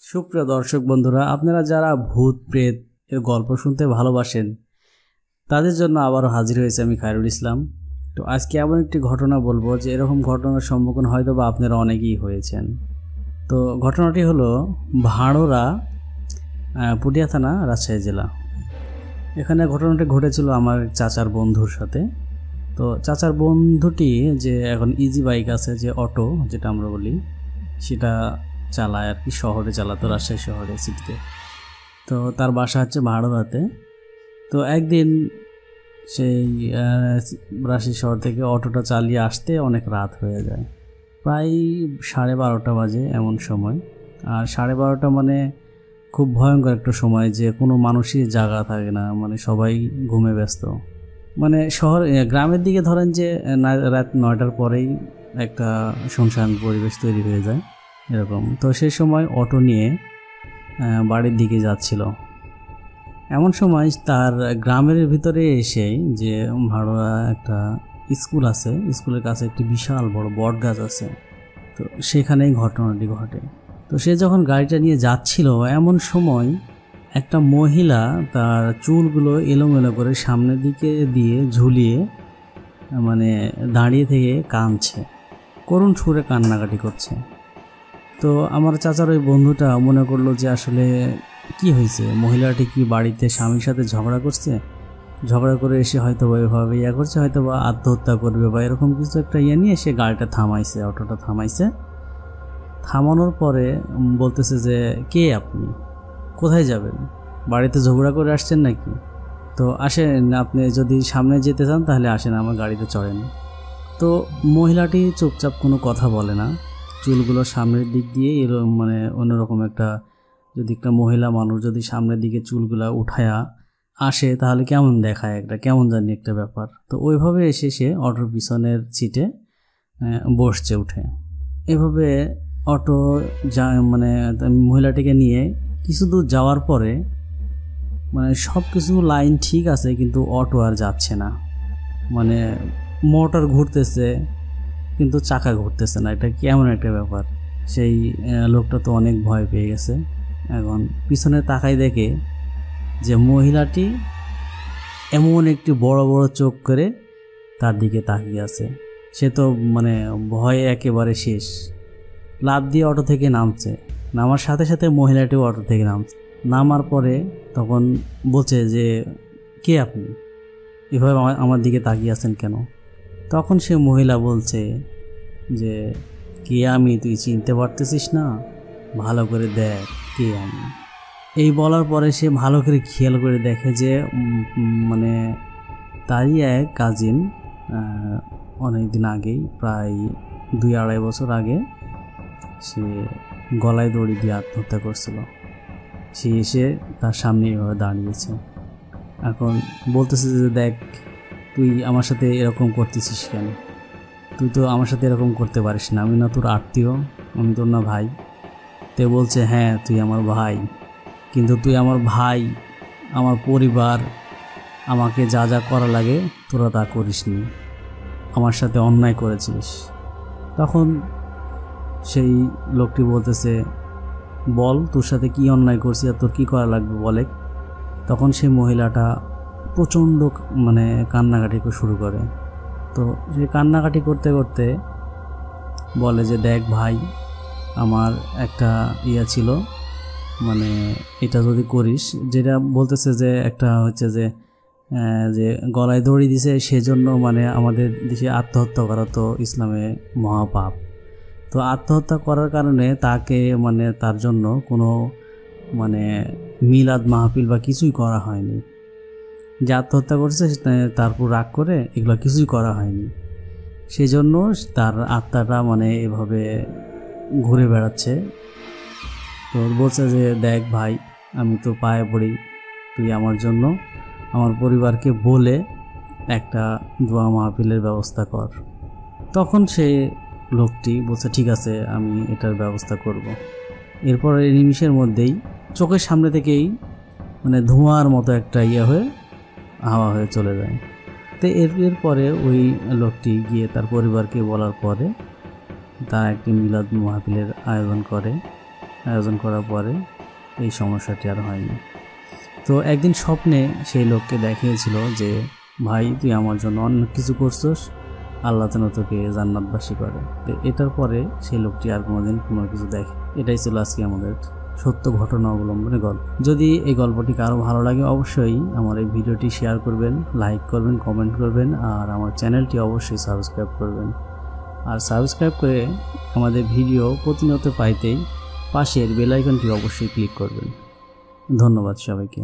সুপ্রিয় দর্শক বন্ধুরা, আপনারা যারা ভূত প্রেত এর গল্প শুনতে ভালোবাসেন তাদের জন্য আবারও হাজির হয়েছে আমি খায়রুল ইসলাম। তো আজকে এমন একটি ঘটনা বলবো যে এরকম ঘটনার সম্মুখীন হয়তো বা আপনারা অনেকেই হয়েছেন। তো ঘটনাটি হলো ভাঁড়রা, পুঠিয়া থানা, রাজশাহী জেলা। এখানে ঘটনাটি ঘটেছিল আমার চাচার বন্ধুর সাথে। তো চাচার বন্ধুটি যে এখন ইজি বাইক আছে, যে অটো যেটা আমরা বলি, সেটা চালায় আর কি, শহরে চালাতো, রাজশাহী শহরে, সিটিতে। তো তার বাসা হচ্ছে ভাঁড়রাতে। তো একদিন সেই রাজশাহী শহর থেকে অটোটা চালিয়ে আসতে অনেক রাত হয়ে যায়, প্রায় 12:30 বাজে এমন সময়। আর 12:30 মানে খুব ভয়ঙ্কর একটা সময়, যে কোনো মানুষই জায়গা থাকে না, মানে সবাই ঘুমে ব্যস্ত। মানে শহর গ্রামের দিকে ধরেন যে রাত 9টার পরেই একটা শুনশান পরিবেশ তৈরি হয়ে যায় এরকম। তো সেই সময় অটো নিয়ে বাড়ির দিকে যাচ্ছিল। এমন সময় তার গ্রামের ভিতরে এসে, যে ভাড়া একটা স্কুল আছে, স্কুলের কাছে একটি বিশাল বড় বট গাছ আছে, তো সেখানেই ঘটনাটি ঘটে। তো সে যখন গাড়িটা নিয়ে যাচ্ছিল, এমন সময় একটা মহিলা তার চুলগুলো এলোমেলো করে সামনের দিকে দিয়ে ঝুলিয়ে মানে দাঁড়িয়ে থেকে কাঁদছে, করুণ সুরে কান্নাকাটি করছে। তো আমার চাচার ওই বন্ধুটা মনে করলো যে আসলে কি হয়েছে, মহিলাটি কি বাড়িতে স্বামীর সাথে ঝগড়া করছে, ঝগড়া করে এসে হয়তো বা এভাবে ইয়ে করছে, হয়তো বা আত্মহত্যা করবে বা এরকম কিছু একটা ইয়ে নিয়ে সে গাড়িটা থামাইছে, অটোটা থামাইছে। থামানোর পরে বলতেছে যে, কে আপনি, কোথায় যাবেন, বাড়িতে ঝগড়া করে আসছেন নাকি? তো আসেন, আপনি যদি সামনে যেতে চান তাহলে আসেন, আমার গাড়িতে চড়েন। তো মহিলাটি চুপচাপ কোনো কথা বলে না, চুলগুলো সামনের দিক দিয়ে এরকম, মানে অন্যরকম একটা, যদি একটা মহিলা মানুষ যদি সামনের দিকে চুলগুলা উঠায়া আসে তাহলে কেমন দেখায়, একটা কেমন জানি একটা ব্যাপার। তো ওইভাবে এসে সে অটোর পিছনের সিটে বসছে উঠে। এভাবে অটো মানে মহিলাটিকে নিয়ে কিছু দূর যাওয়ার পরে, মানে সব কিছু লাইন ঠিক আছে, কিন্তু অটো আর যাচ্ছে না। মানে মোটর ঘুরতেছে কিন্তু চাকা ঘুরতেছে না, এটা কেমন একটা ব্যাপার। সেই লোকটা তো অনেক ভয় পেয়ে গেছে। এখন পিছনে তাকাই দেখে যে মহিলাটি এমন একটি বড় বড় চোখ করে তার দিকে তাকিয়ে আছে। সে তো মানে ভয়ে একেবারে শেষ, লাফ দিয়ে অটো থেকে নামছে। নামার সাথে সাথে মহিলাটিও অটো থেকে নামছে। নামার পরে তখন বলছে যে, কে আপনি, এভাবে আমার দিকে তাকিয়ে আছেন কেন? তখন সে মহিলা বলছে যে, কে আমি, তুই চিনতে পারতেছিস না, ভালো করে দেখ কে আমি। এই বলার পরে সে ভালো করে খেয়াল করে দেখে যে মানে তারই এক কাজিন, অনেক দিন আগেই, প্রায় 2-2.5 বছর আগে সে গলায় দড়ি দিয়ে আত্মহত্যা করছিল। সে এসে তার সামনে এভাবে দাঁড়িয়েছে। এখন বলতেছে যে, দেখ তুই আমার সাথে এরকম করতেছিস কেন, তুই তো আমার সাথে এরকম করতে পারিস না, আমি না তোর আত্মীয়, আমি তোর না ভাই? তে বলছে, হ্যাঁ তুই আমার ভাই, কিন্তু তুই আমার ভাই, আমার পরিবার, আমাকে যা যা করা লাগে তোরা তা করিসনি, আমার সাথে অন্যায় করেছিস। তখন সেই লোকটি বলতেছে, বল তোর সাথে কি অন্যায় করছি আর তোর কী করা লাগবে বলে। তখন সেই মহিলাটা প্রচণ্ড মানে কান্নাকাটি শুরু করে। তো সে কান্নাকাটি করতে করতে বলে যে, দেখ ভাই, আমার একটা ইয়া ছিল, মানে এটা যদি করিস, যেটা বলতেছে যে একটা হচ্ছে যে যে গলায় দড়ি দিছে সেজন্য, মানে আমাদের দেশে আত্মহত্যা করা তো ইসলামে মহাপাপ। তো আত্মহত্যা করার কারণে তাকে, মানে তার জন্য কোনো মানে মিলাদ মাহফিল বা কিছুই করা হয়নি। যে আত্মহত্যা করছে তারপর রাগ করে এগুলো কিছুই করা হয়নি, সেই জন্য তার আত্মাটা মানে এভাবে ঘুরে বেড়াচ্ছে। তো বলছে যে, দেখ ভাই, আমি তো পায়ে পড়ি, তুই আমার জন্য আমার পরিবারকে বলে একটা দোয়া মাহফিলের ব্যবস্থা কর। তখন সে লোকটি বলছে, ঠিক আছে, আমি এটার ব্যবস্থা করব। এরপর এই নিমিষের মধ্যেই চোখের সামনে থেকেই মানে ধোঁয়ার মতো একটা ইয়ে হয়ে হাওয়া হয়ে চলে যায়। তো এরপরে ওই লোকটি গিয়ে তার পরিবারকে বলার পরে তারা একটি মিলাদ মাহফিলের আয়োজন করে। আয়োজন করার পরে এই সমস্যাটি আর হয়নি। তো একদিন স্বপ্নে সেই লোককে দেখিয়েছিল যে ভাই তুই আমার জন্য অনেক কিছু করছস, আল্লাহ যেন তোকে জান্নাতবাসী করে। তো এটার পরে সেই লোকটি আর কোনোদিন কোনো কিছু দেখে। এটাই ছিল আজকে আমাদের সত্য ঘটনা অবলম্বনে গল্প। যদি এই গল্পটি কারো ভালো লাগে অবশ্যই আমার এই ভিডিওটি শেয়ার করবেন, লাইক করবেন, কমেন্ট করবেন, আর আমার চ্যানেলটি অবশ্যই সাবস্ক্রাইব করবেন। আর সাবস্ক্রাইব করে আমাদের ভিডিও প্রতিনিয়ত পাইতেই পাশের বেল আইকনটি অবশ্যই ক্লিক করবেন। ধন্যবাদ সবাইকে।